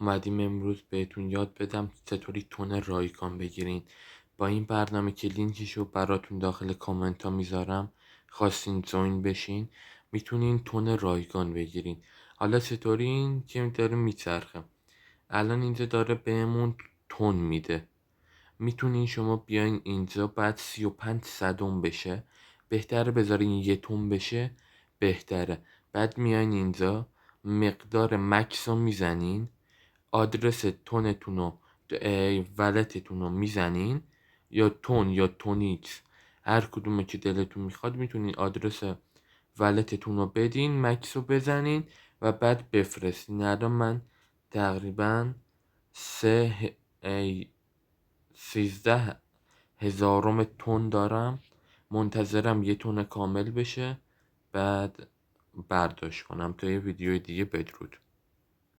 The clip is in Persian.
اومدیم امروز بهتون یاد بدم چطوری تون رایگان بگیرین. با این برنامه که لینکشو براتون داخل کامنت ها میذارم، خواستین جوین بشین میتونین تون رایگان بگیرین. حالا چطوری؟ این که داره میچرخه الان اینجا داره بهمون تون میده. میتونین شما بیاین اینجا، بعد 35 صدم بشه، بهتره بذارین 1 تون بشه بهتره. بعد میاین اینجا مقدار مکس رو میزنین، آدرس تونتون و ولتتون رو میزنین، یا تون یا تونیکس هر کدومه که دلتون میخواد میتونین آدرس ولتتون رو بدین، مکس رو بزنین و بعد بفرستین. الان من تقریبا 13,000 تون دارم، منتظرم 1 تون کامل بشه بعد برداشت کنم. تا یه ویدیو دیگه، بدرود.